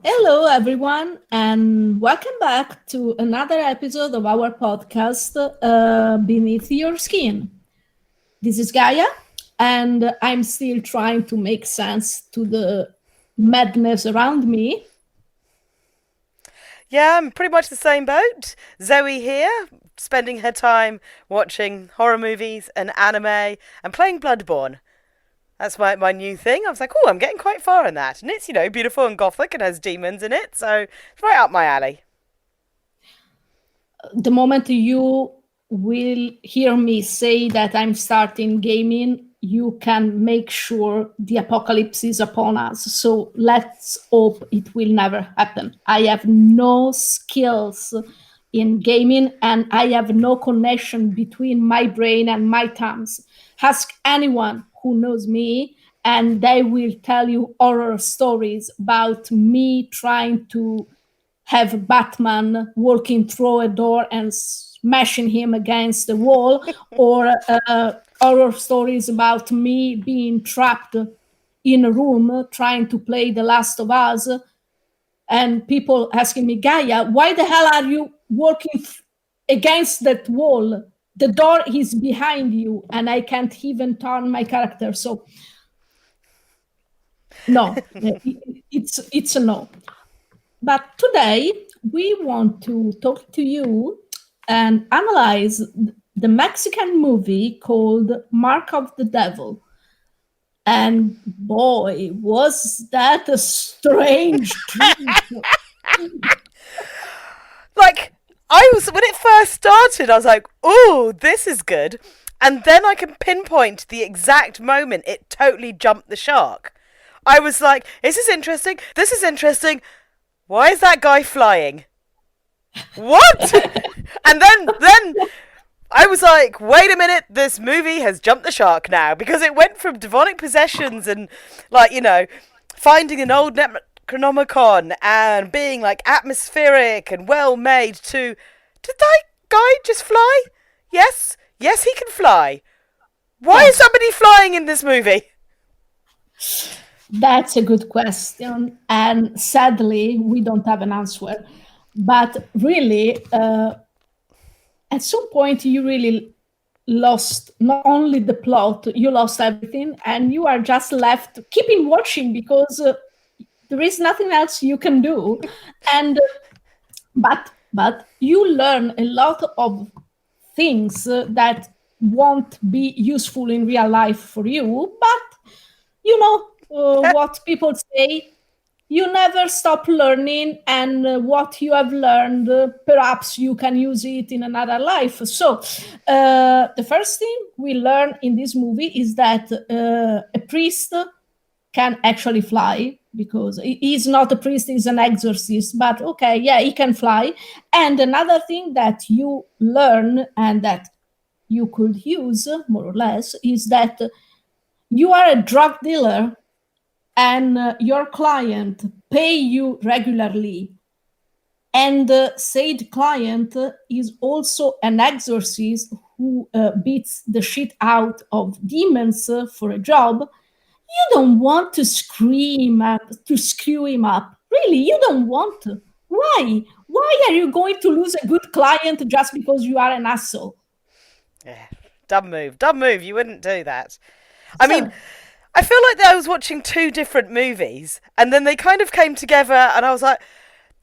Hello, everyone, and welcome back to another episode of our podcast, Beneath Your Skin. This is Gaia, and I'm still trying to make sense to the madness around me. Yeah, I'm pretty much the same boat. Zoe here, spending her time watching horror movies and anime and playing Bloodborne. That's my new thing. I was like, oh, I'm getting quite far in that. And it's, beautiful and gothic and has demons in it, so it's right up my alley. The moment you will hear me say that I'm starting gaming, you can make sure the apocalypse is upon us. So let's hope it will never happen. I have no skills in gaming and I have no connection between my brain and my thumbs. Ask anyone who knows me, and they will tell you horror stories about me trying to have Batman walking through a door and smashing him against the wall, or horror stories about me being trapped in a room trying to play The Last of Us, and people asking me, Gaia, why the hell are you walking against that wall? The door is behind you, and I can't even turn my character. So, no, it's a no. But today we want to talk to you and analyze the Mexican movie called Mark of the Devil. And boy, was that a strange trip. Like, when it first started, I was like, oh, this is good. And then I can pinpoint the exact moment it totally jumped the shark. I was like, this is interesting. This is interesting. Why is that guy flying? What? And then I was like, wait a minute, this movie has jumped the shark now, because it went from demonic possessions and, finding an old Necronomicon and being, atmospheric and well-made to, did that guy just fly? Yes, he can fly. Why is somebody flying in this movie? That's a good question. And sadly, we don't have an answer. But really, at some point, you really lost not only the plot, you lost everything. And you are just left keeping watching because there is nothing else you can do. And but you learn a lot of things that won't be useful in real life for you. But you know, what people say, you never stop learning, and what you have learned, perhaps you can use it in another life. So the first thing we learn in this movie is that a priest can actually fly, because he's not a priest, he's an exorcist, but okay, yeah, he can fly. And another thing that you learn and that you could use more or less is that you are a drug dealer, and your client pay you regularly, and said client is also an exorcist who beats the shit out of demons for a job, you don't want to screw him up. Really, you don't want to. Why are you going to lose a good client just because you are an asshole? Yeah, dumb move. You wouldn't do that. I mean, I feel like I was watching two different movies, and then they kind of came together, and I was like,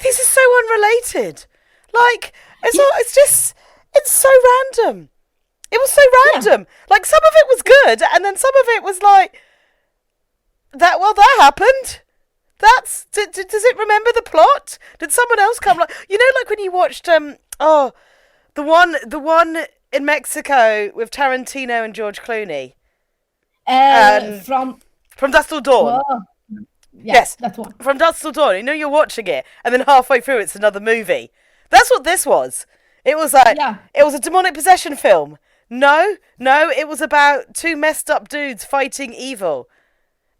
this is so unrelated. It's so random. It was so random. Yeah. Like, some of it was good, and then some of it was like, that happened. Does it remember the plot? Did someone else come? Like when you watched, the one in Mexico with Tarantino and George Clooney? From Dusk Till Dawn. Yes, that one. From Dusk Till Dawn. You're watching it, and then halfway through it's another movie. That's what this was. It was like, It was a demonic possession film. No, it was about two messed up dudes fighting evil.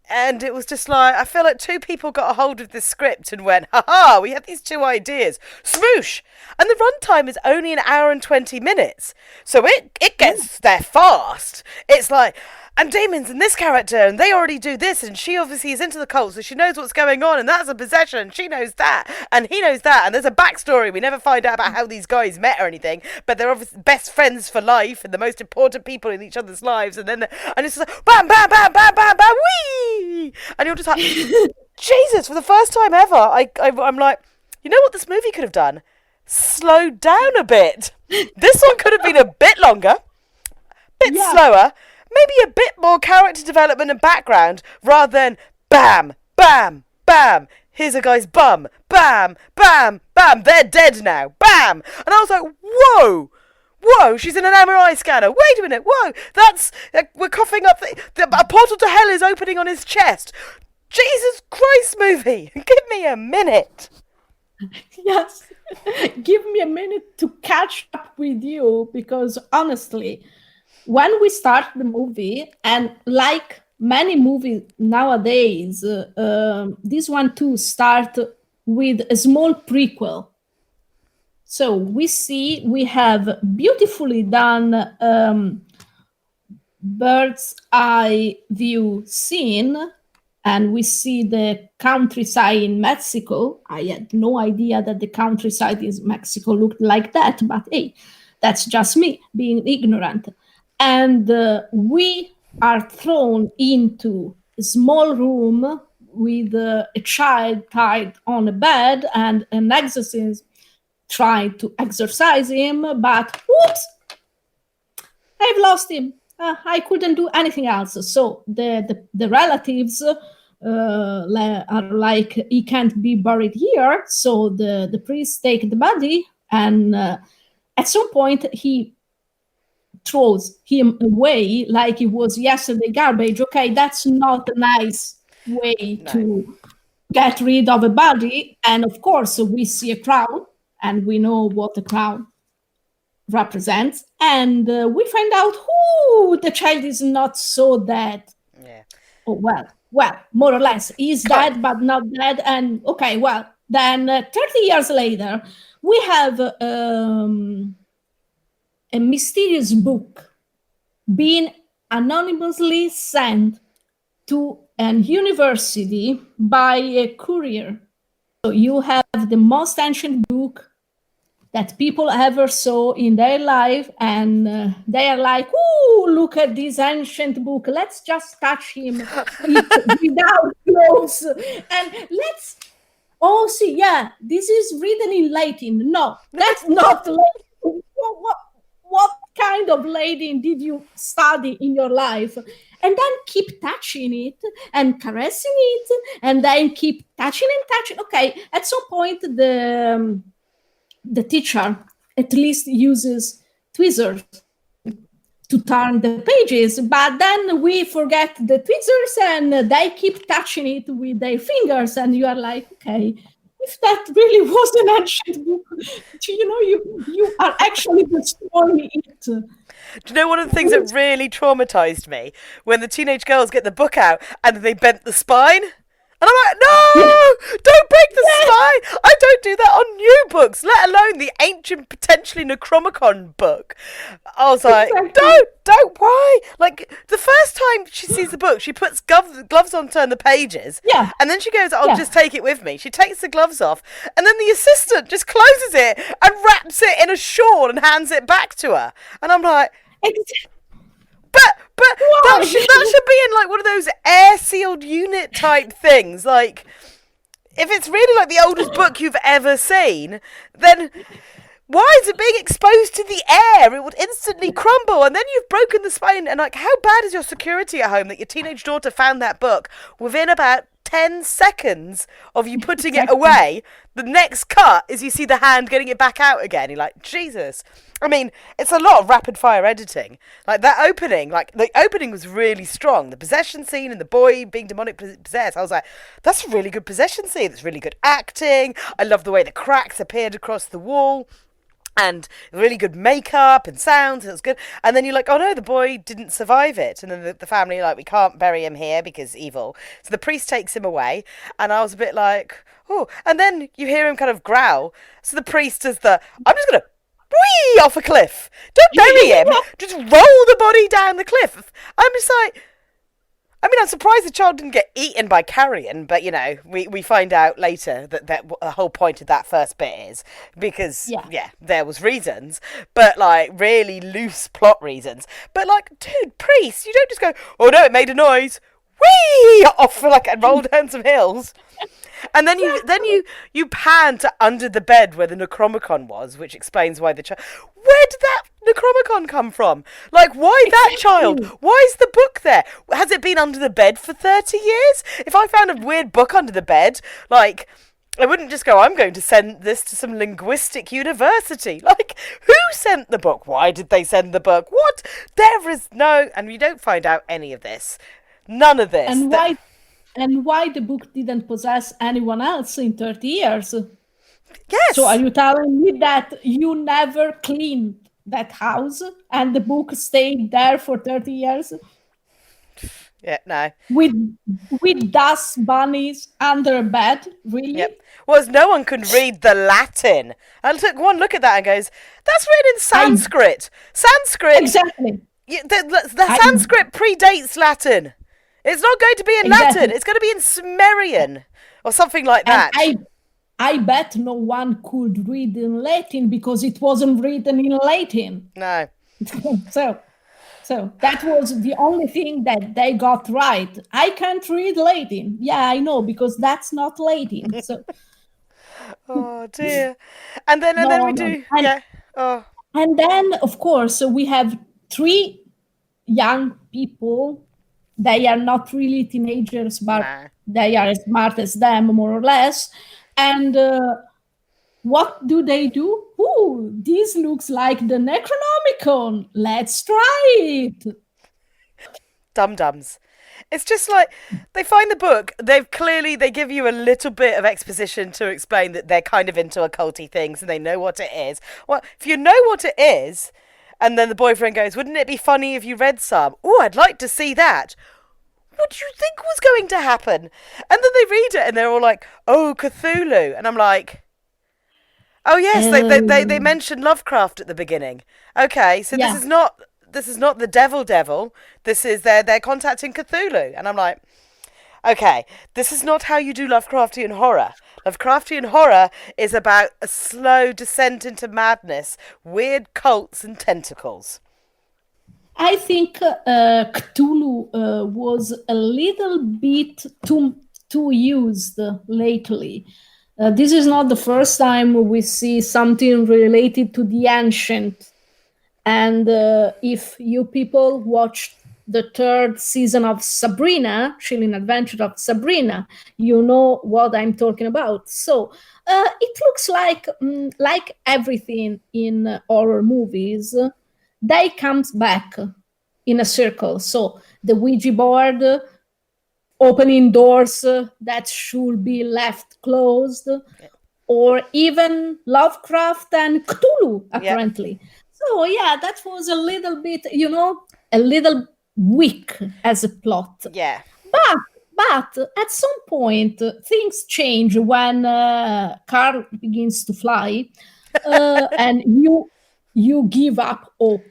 And it was just like, I feel like two people got a hold of this script and went, haha, we have these two ideas. Smoosh! And the runtime is only an hour and 20 minutes. So it gets there fast. It's like, and Damon's in this character, and they already do this, and she obviously is into the cult, so she knows what's going on, and that's a possession, and she knows that, and he knows that, and there's a backstory. We never find out about how these guys met or anything, but they're obviously best friends for life, and the most important people in each other's lives, and it's just like, bam, bam, bam, bam, bam, bam, wee! And you're just like, Jesus, for the first time ever, I'm like, you know what this movie could have done? Slowed down a bit. This one could have been a bit longer, bit slower, maybe a bit more character development and background, rather than bam, bam, bam, here's a guy's bum, bam, bam, bam, they're dead now, bam. And I was like, whoa, whoa, she's in an MRI scanner, wait a minute, whoa, that's, we're coughing up, a portal to hell is opening on his chest. Jesus Christ, movie, give me a minute. Yes, give me a minute to catch up with you, because honestly, when we start the movie, and like many movies nowadays, this one too start with a small prequel. So we have beautifully done bird's eye view scene, and we see the countryside in Mexico. I had no idea that the countryside in Mexico looked like that, but hey, that's just me being ignorant. And we are thrown into a small room with a child tied on a bed and an exorcist trying to exorcise him, but whoops, I've lost him. I couldn't do anything else. So the relatives are like, he can't be buried here. So the priests take the body, and at some point he throws him away like it was yesterday garbage. Okay, that's not a nice way to get rid of a body. And of course, we see a crown, and we know what the crown represents. And we find out who the child is not so dead. Yeah. Oh, well, more or less. He's dead, but not dead. And okay, well, then 30 years later, we have a mysterious book being anonymously sent to an university by a courier. So you have the most ancient book that people ever saw in their life, and they are like, "Ooh, look at this ancient book. Let's just touch him without clothes, and let's see. Yeah, this is written in Latin. No, that's not Latin. What kind of Latin did you study in your life?" And then keep touching it and caressing it, and then keep touching and touching. Okay, at some point the teacher at least uses tweezers to turn the pages, but then we forget the tweezers and they keep touching it with their fingers, and you are like, okay, if that really was an ancient book, you are actually destroying it. Do you know one of the things that really traumatized me? When the teenage girls get the book out and they bent the spine? And I'm like, no, don't break the spine. I don't do that on new books, let alone the ancient, potentially Necronomicon book. I was like, don't, why? Like, the first time she sees the book, she puts gloves on to turn the pages. Yeah. And then she goes, I'll just take it with me. She takes the gloves off. And then the assistant just closes it and wraps it in a shawl and hands it back to her. And I'm like... But that should be in like one of those air sealed unit type things. Like, if it's really like the oldest book you've ever seen, then why is it being exposed to the air? It would instantly crumble, and then you've broken the spine. And like, how bad is your security at home that your teenage daughter found that book within about 10 seconds of you putting it away? The next cut is you see the hand getting it back out again. You're like, Jesus. I mean, it's a lot of rapid fire editing. Like that opening, the opening was really strong. The possession scene and the boy being demonic possessed. I was like, that's a really good possession scene. It's really good acting. I love the way the cracks appeared across the wall. And really good makeup and sounds. It was good. And then you're like, oh no, the boy didn't survive it. And then the family are like, we can't bury him here because evil. So the priest takes him away. And I was a bit like, oh. And then you hear him kind of growl. So the priest does I'm just going to whee, off a cliff. Don't bury him. Just roll the body down the cliff. I'm just like, I mean, I'm surprised the child didn't get eaten by carrion, but we find out later that the whole point of that first bit is because Yeah. there was reasons, but like really loose plot reasons. But like, dude, priest, you don't just go, oh no, it made a noise, whee, off like and roll down some hills. And then you pan to under the bed where the Necromicon was, which explains why the child. Where did that Necromicon come from? Like, why that child? Why is the book there? Has it been under the bed for 30 years? If I found a weird book under the bed, like, I wouldn't just go, I'm going to send this to some linguistic university. Like, who sent the book? Why did they send the book? What? There is no. And we don't find out any of this. None of this. And why the book didn't possess anyone else in 30 years? Yes. So are you telling me that you never cleaned that house and the book stayed there for 30 years? Yeah, no. With dust bunnies under a bed? Really? Yep. Was no one could read the Latin. I took one look at that and goes, that's written in Sanskrit. Sanskrit. Exactly. The Sanskrit predates Latin. It's not going to be in Latin. It's going to be in Sumerian or something like that. And I bet no one could read in Latin because it wasn't written in Latin. No. So that was the only thing that they got right. I can't read Latin. Yeah, I know, because that's not Latin. So. Oh dear. And then we do. Yeah. Oh. And then, of course, we have 3 young people. They are not really teenagers, but they are as smart as them, more or less. And what do? Ooh, this looks like the Necronomicon. Let's try it. Dum-dums. It's just like, they find the book, they give you a little bit of exposition to explain that they're kind of into occulty things and they know what it is. Well, if you know what it is, and then the boyfriend goes, wouldn't it be funny if you read some? Oh, I'd like to see that. What do you think was going to happen? And then they read it and they're all like, oh, Cthulhu. And I'm like, oh yes, they mentioned Lovecraft at the beginning. Okay, so this is not the devil. This is they're contacting Cthulhu. And I'm like, okay, this is not how you do Lovecraftian horror. Lovecraftian horror is about a slow descent into madness, weird cults and tentacles. I think Cthulhu was a little bit too used lately. This is not the first time we see something related to the ancient. And if you people watched the 3rd season of Sabrina, Chilling Adventure of Sabrina, you know what I'm talking about. So it looks like everything in horror movies, they comes back in a circle. So the Ouija board, opening doors that should be left closed, or even Lovecraft and Cthulhu, apparently. Yep. So yeah, that was a little bit, a little weak as a plot. Yeah. But at some point, things change when Carl begins to fly, and you give up hope.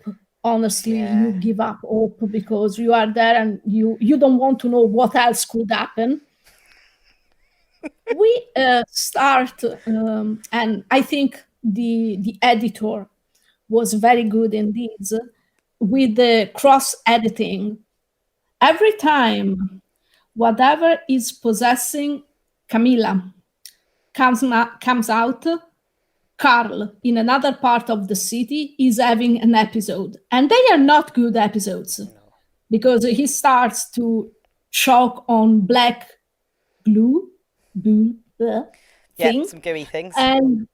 Honestly, you give up hope because you are there and you don't want to know what else could happen. We start, and I think the editor was very good in this, with the cross editing. Every time whatever is possessing Camilla comes out, Carl in another part of the city is having an episode, and they are not good episodes, because he starts to choke on black glue thing, some gooey things, and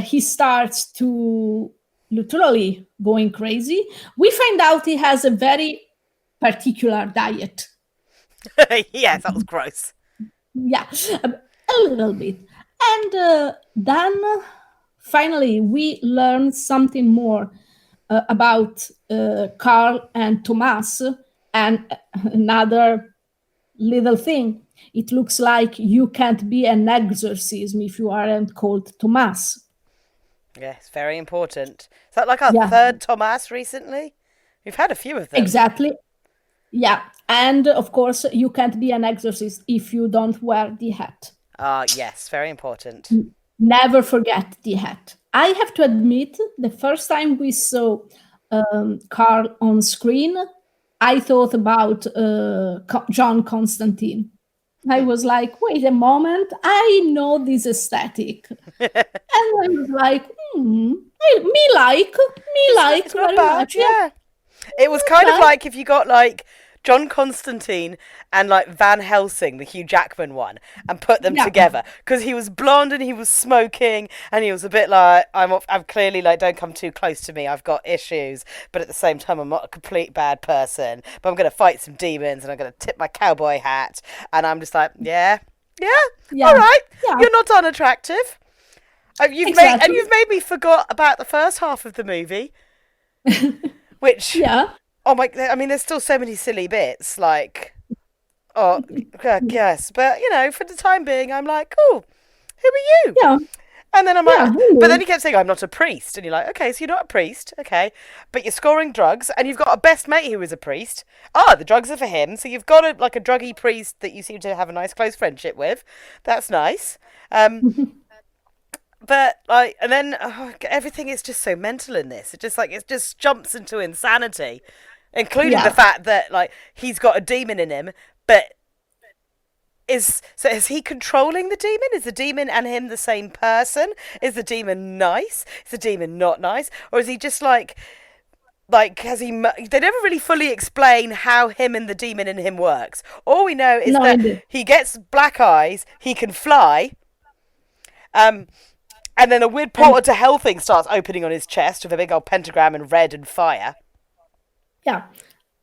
he starts to literally going crazy. We find out he has a very particular diet. Yes, that was gross. Yeah, a little bit. And then finally we learn something more about Carl and Thomas. And another little thing, it looks like you can't be an exorcism if you aren't called Thomas. Yes, very important. Is that like our Yeah, third Thomas recently? We've had a few of them. exactly. Yeah. And of course, you can't be an exorcist if you don't wear the hat. Ah, yes, very important. Never forget the hat. I have to admit, the first time we saw Carl on screen, I thought about John Constantine. I was like, wait a moment, I know this aesthetic. And I was like, me like It's not very bad, much. Yeah, yeah. It was not kind of bad. like if you got like John Constantine and like Van Helsing, the Hugh Jackman one, and put them Yeah. together because he was blonde and he was smoking and he was a bit like I'm clearly like don't come too close to me. I've got issues, but at the same time I'm not a complete bad person. But I'm gonna fight some demons and I'm gonna tip my cowboy hat and I'm just like yeah, yeah, all Yeah. right. Yeah. You're not unattractive. Exactly. You've made me forgot about the first half of the movie, which Yeah. oh my! I mean, there's still so many silly bits. Like, oh, yes, but you know, for the time being, I'm like, oh, who are you? Yeah. And then I'm Yeah. like, but then he kept saying, I'm not a priest, and you're like, okay, so you're not a priest, okay, but you're scoring drugs, and you've got a best mate who is a priest. Ah, the drugs are for him, so you've got a like a druggy priest that you seem to have a nice close friendship with. That's nice. But like, and then everything is just so mental in this. It just jumps into insanity, including the Yeah. fact that like he's got a demon in him. But is he controlling the demon? Is the demon and him the same person? Is the demon nice? Is the demon not nice? Or is he just like has he? They never really fully explain how him and the demon in him works. All we know is No, that indeed. he gets black eyes. He can fly. Um, and then a weird And portal to hell thing starts opening on his chest with a big old pentagram and red and fire. yeah.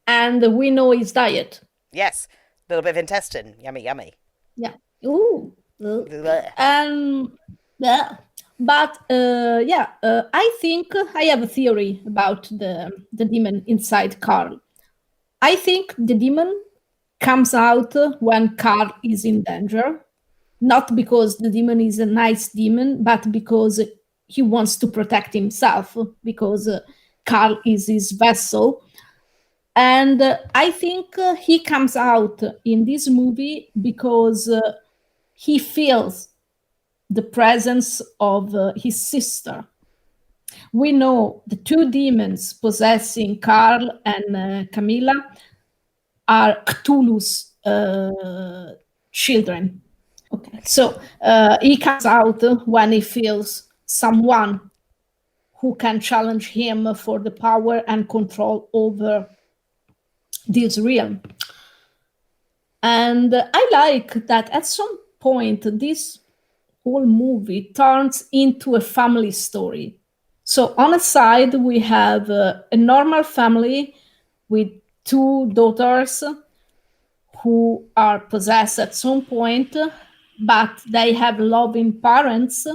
And we know his diet. Yes, a little bit of intestine. Yummy, yummy. Yeah. Ooh. Blech. And yeah. But yeah, I think I have a theory about the demon inside Carl. I think the demon comes out when Carl is in danger, not because the demon is a nice demon, but because he wants to protect himself, because Carl is his vessel. And I think he comes out in this movie because he feels the presence of his sister. We know the two demons possessing Carl and Camilla are Cthulhu's children. Okay, so he comes out when he feels someone who can challenge him for the power and control over this realm. And I like that at some point this whole movie turns into a family story. So on a side we have a normal family with two daughters who are possessed at some point, but they have loving parents,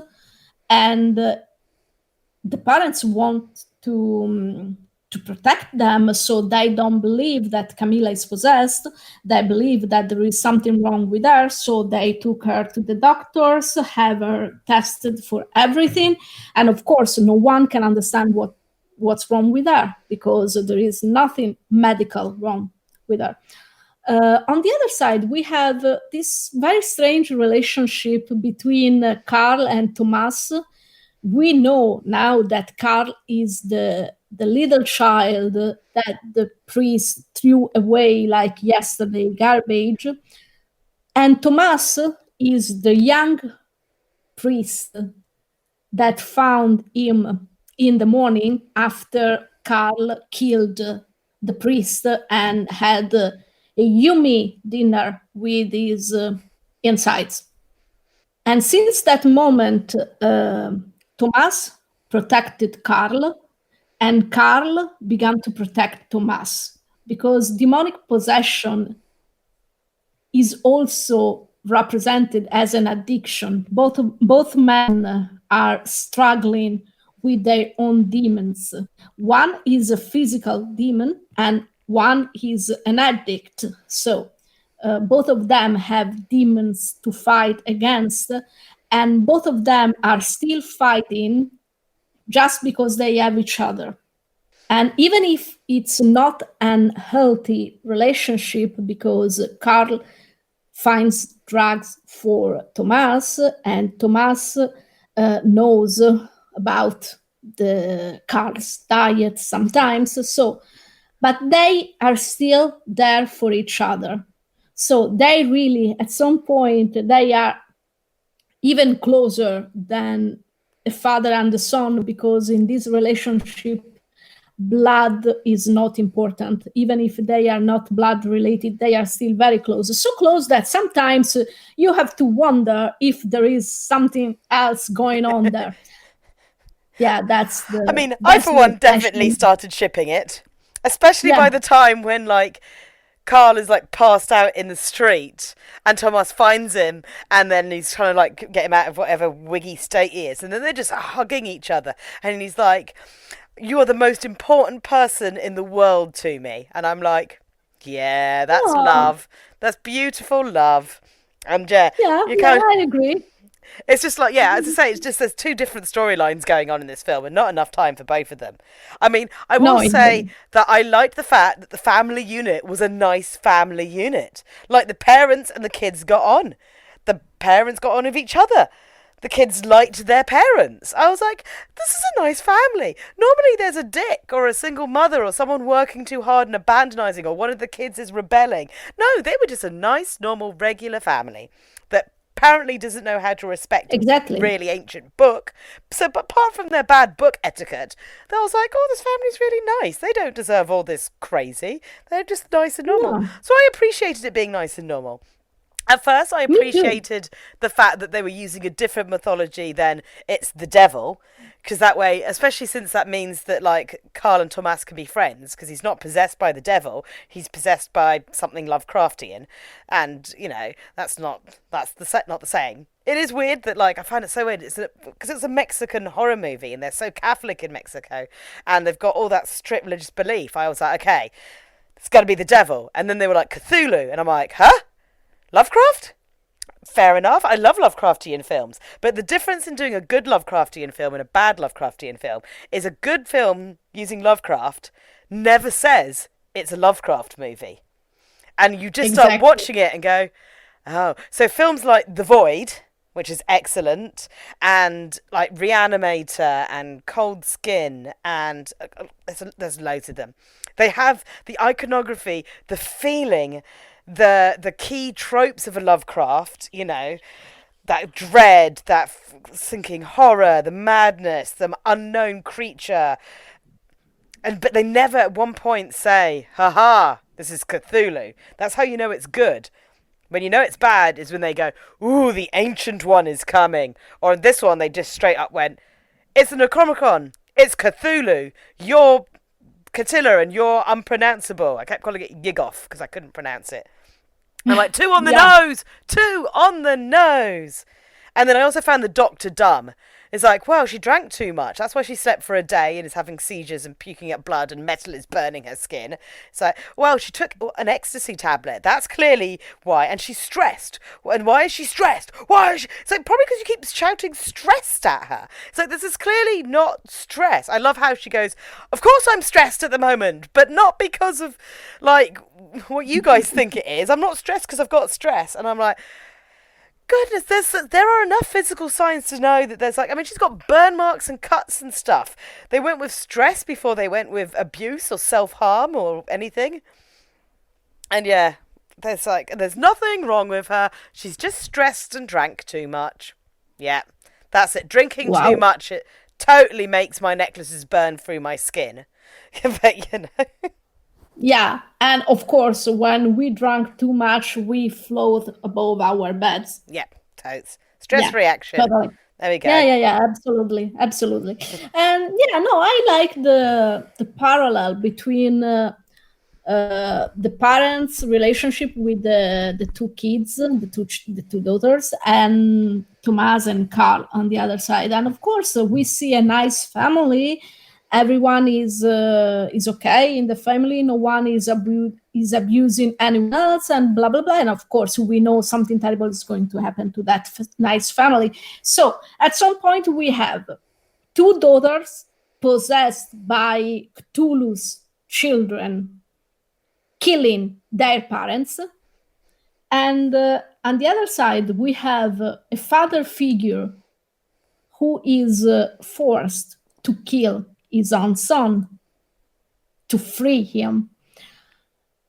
and the parents want to protect them, so they don't believe that Camilla is possessed. They believe that there is something wrong with her, so they took her to the doctors, have her tested for everything, and of course, no one can understand what's wrong with her because there is nothing medical wrong with her. On the other side, we have this very strange relationship between Carl and Thomas. We know now that Carl is the little child that the priest threw away like yesterday garbage, and Thomas is the young priest that found him in the morning after Carl killed the priest and had a yummy dinner with his insides. And since that moment, Thomas protected Carl, and Carl began to protect Thomas because demonic possession is also represented as an addiction. Both men are struggling with their own demons. One is a physical demon, and one is an addict. So both of them have demons to fight against, and both of them are still fighting just because they have each other. And even if it's not an healthy relationship, because Carl finds drugs for Thomas, and Thomas knows about the Carl's diet sometimes. So, but they are still there for each other. So they really, at some point, they are even closer than a father and a son, because in this relationship, blood is not important. Even if they are not blood related, they are still very close. So close that sometimes you have to wonder if there is something else going on there. Yeah, I mean, I that's for the one definitely passion. started shipping it, especially by Yeah. the time when like Carl is like passed out in the street and Thomas finds him and then he's trying to like get him out of whatever wiggy state he is, and then they're just hugging each other and he's like, "You are the most important person in the world to me," and I'm like, "Yeah, that's Oh, love. That's beautiful love." And yeah, yeah, you yeah, kind of, I agree. it's just like, yeah, as I say, it's just there's two different storylines going on in this film and not enough time for both of them. I mean, I will No, say indeed. that I liked the fact that the family unit was a nice family unit. Like the parents and the kids got on. The parents got on with each other. The kids liked their parents. I was like, this is a nice family. Normally there's a dick or a single mother or someone working too hard and abandonizing, or one of the kids is rebelling. No, they were just a nice, normal, regular family that apparently doesn't know how to respect a Exactly. really ancient book. So, but apart from their bad book etiquette, I was like, oh, this family's really nice. They don't deserve all this crazy. They're just nice and normal. No, So I appreciated it being nice and normal. At first, I me too. appreciated the fact that they were using a different mythology than it's the devil, because that way, especially since that means that like Carl and Thomas can be friends, because he's not possessed by the devil, he's possessed by something Lovecraftian, and you know not the same. It is weird that like I find it so weird. It's because it's a Mexican horror movie and they're so Catholic in Mexico, and they've got all that strict religious belief. I was like, okay, it's got to be the devil, and then they were like Cthulhu, and I'm like, huh? Lovecraft? Fair enough. I love Lovecraftian films. But the difference in doing a good Lovecraftian film and a bad Lovecraftian film is a good film using Lovecraft never says it's a Lovecraft movie. And you just start Exactly. watching it and go, oh. So films like The Void, which is excellent, and like Reanimator and Cold Skin, and there's loads of them. They have the iconography, the feeling, the key tropes of a Lovecraft, you know, that dread, that sinking horror, the madness, the unknown creature, and but they never at one point say, "Ha ha, this is Cthulhu." That's how you know it's good. When you know it's bad is when they go, "Ooh, the ancient one is coming," or in this one they just straight up went, "It's an Necronomicon. It's Cthulhu. You're Catilla and you're unpronounceable." I kept calling it Yigoff because I couldn't pronounce it. I'm like, two on the Yeah. nose! Two on the nose! And then I also found the doctor dumb. It's like, well, she drank too much. That's why she slept for a day and is having seizures and puking up blood and metal is burning her skin. It's like, well, she took an ecstasy tablet. That's clearly why. And she's stressed. And why is she stressed? Why is she... It's like, probably because you keep shouting stressed at her. It's like, this is clearly not stress. I love how she goes, of course I'm stressed at the moment, but not because of, like, what you guys think it is. I'm not stressed because I've got stress. And I'm like, goodness, there are enough physical signs to know that there's like, I mean, she's got burn marks and cuts and stuff. They went with stress before they went with abuse or self harm or anything. And yeah, there's nothing wrong with her. She's just stressed and drank too much. Yeah, that's it. Drinking too Wow. much, it totally makes my necklaces burn through my skin. But you know, Yeah, and of course, when we drank too much, we float above our beds. yeah, totes. Stress Yeah, reaction. totally. There we Yeah, go. yeah, yeah, absolutely, absolutely. And yeah, no, I like the parallel between the parents' relationship with the two kids, the two daughters, and Thomas and Carl on the other side. And of course, we see a nice family. Everyone is okay in the family. No one is abusing anyone else, and blah blah blah. And of course, we know something terrible is going to happen to that nice family. So at some point, we have two daughters possessed by Cthulhu's children, killing their parents. And on the other side, we have a father figure who is forced to kill his own son to free him.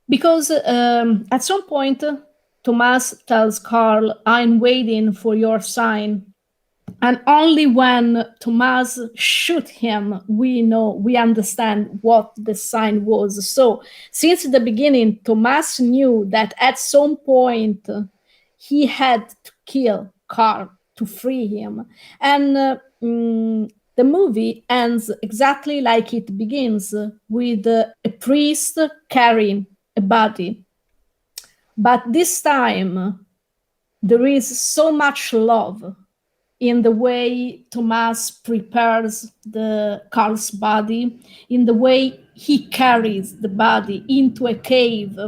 Because at some point, Thomas tells Carl, I'm waiting for your sign. And only when Thomas shoot him, we understand what the sign was. So since the beginning, Thomas knew that at some point he had to kill Carl to free him. And the movie ends exactly like it begins, with a priest carrying a body. But this time, there is so much love in the way Thomas prepares the Carl's body, in the way he carries the body into a cave.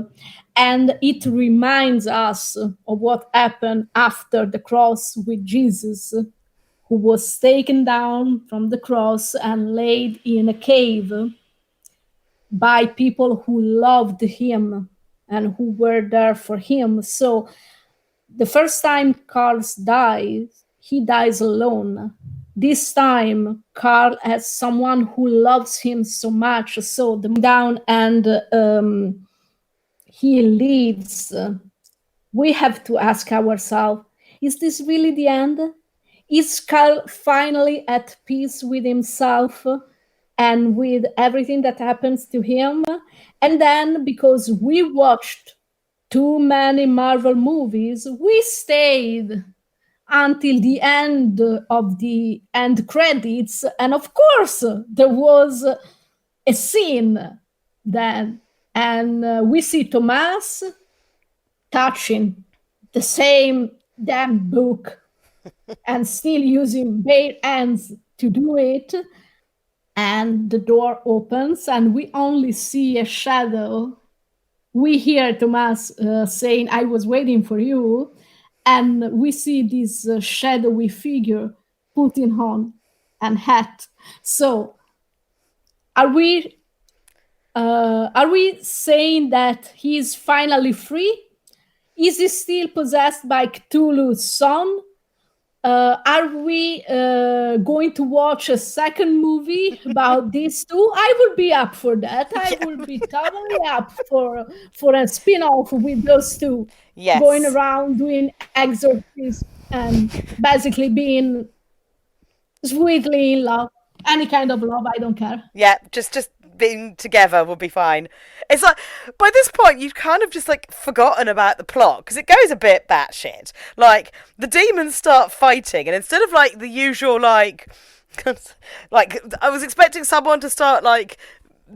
And it reminds us of what happened after the cross with Jesus, who was taken down from the cross and laid in a cave by people who loved him and who were there for him. So the first time Carl dies, he dies alone. This time, Carl has someone who loves him so much. So the down and he leaves. We have to ask ourselves: is this really the end? Is Carl finally at peace with himself and with everything that happens to him? And then, because we watched too many Marvel movies, we stayed until the end of the end credits. And of course, there was a scene then, and we see Thomas touching the same damn book and still using bare hands to do it. And the door opens, and we only see a shadow. We hear Thomas saying, I was waiting for you. And we see this shadowy figure putting on a hat. So are we saying that he's finally free? Is he still possessed by Cthulhu's son? Are we going to watch a second movie about these two? I would be up for that. I would be totally up for a spin-off with those two. Yes. Going around doing exorcisms and basically being sweetly in love. Any kind of love, I don't care. Yeah, just being together would be fine. It's like, by this point, you've kind of just like forgotten about the plot, because it goes a bit batshit. Like, the demons start fighting, and instead of like the usual like I was expecting someone to start like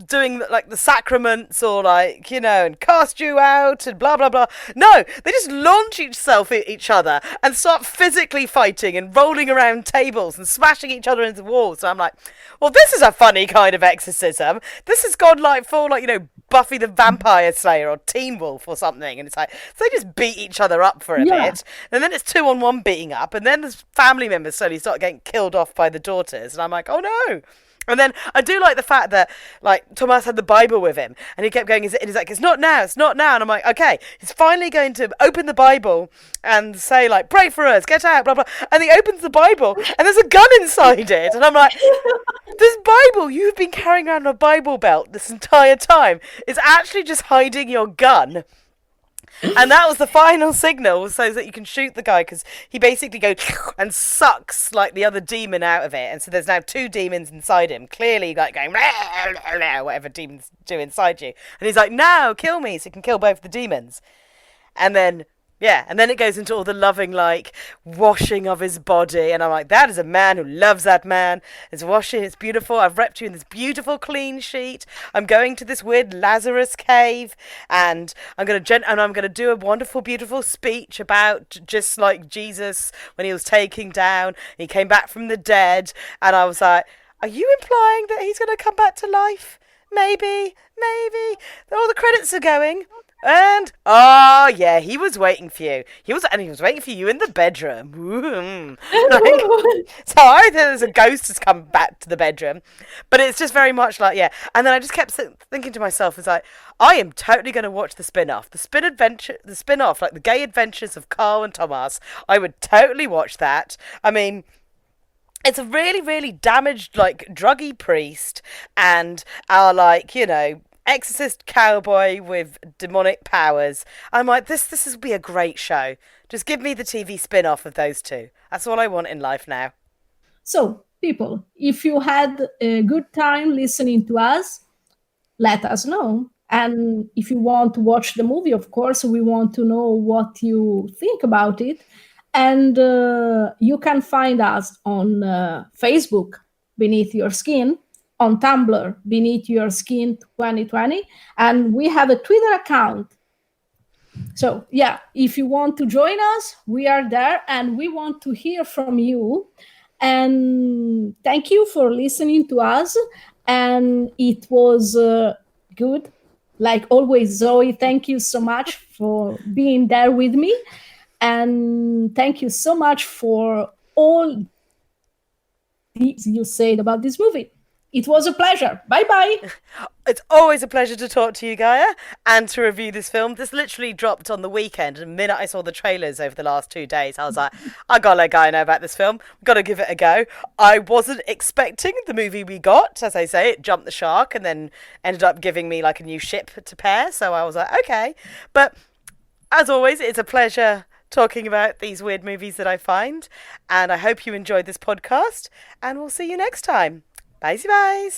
doing like the sacraments, or like, you know, and cast you out and blah blah blah. No, they just launch each other and start physically fighting and rolling around tables and smashing each other into walls. So I'm like, well, this is a funny kind of exorcism. This has gone like full, like, you know, Buffy the Vampire Slayer or Teen Wolf or something. And it's like, so they just beat each other up for a bit, and then it's 2-on-1 beating up, and then there's family members slowly start getting killed off by the daughters, and I'm like, oh no. And then I do like the fact that, like, Thomas had the Bible with him, and he kept going, he's like, it's not now, and I'm like, okay, he's finally going to open the Bible and say, like, pray for us, get out, blah, blah, and he opens the Bible, and there's a gun inside it, and I'm like, this Bible, you've been carrying around a Bible belt this entire time, is actually just hiding your gun. And that was the final signal, so that you can shoot the guy, because he basically goes and sucks like the other demon out of it, and so there's now two demons inside him, clearly like going whatever demons do inside you, and he's like, no, kill me, so he can kill both the demons. And then it goes into all the loving, like, washing of his body. And I'm like, that is a man who loves that man. It's washing, it's beautiful. I've wrapped you in this beautiful clean sheet. I'm going to this weird Lazarus cave. And I'm going to do a wonderful, beautiful speech about just like Jesus when he was taken down. He came back from the dead. And I was like, are you implying that he's going to come back to life? Maybe. All the credits are going. And oh yeah, he was waiting for you. He was waiting for you in the bedroom. Like, so I think there's a ghost has come back to the bedroom, but it's just very much like yeah. And then I just kept thinking to myself, was like, I am totally going to watch the spin-off, the spin-off, like the gay adventures of Carl and Thomas. I would totally watch that. I mean, it's a really, really damaged, like, druggy priest and our, like, exorcist cowboy with demonic powers. I'm like, this will be a great show. Just give me the TV spin off of those two. That's all I want in life now. So, people, if you had a good time listening to us, let us know. And if you want to watch the movie, of course, we want to know what you think about it. And you can find us on Facebook, Beneath Your Skin, on Tumblr, Beneath Your Skin 2020, and we have a Twitter account. So, yeah, if you want to join us, we are there and we want to hear from you. And thank you for listening to us. And it was good. Like always, Zoe, thank you so much for being there with me. And thank you so much for all you said about this movie. It was a pleasure. Bye bye. It's always a pleasure to talk to you, Gaia, and to review this film. This literally dropped on the weekend, and the minute I saw the trailers over the last 2 days, I was like, I gotta let Gaia know about this film. Gotta give it a go. I wasn't expecting the movie we got. As I say, it jumped the shark and then ended up giving me like a new ship to pair. So I was like, okay. But as always, it's a pleasure talking about these weird movies that I find. And I hope you enjoyed this podcast, and we'll see you next time. Bye, bye.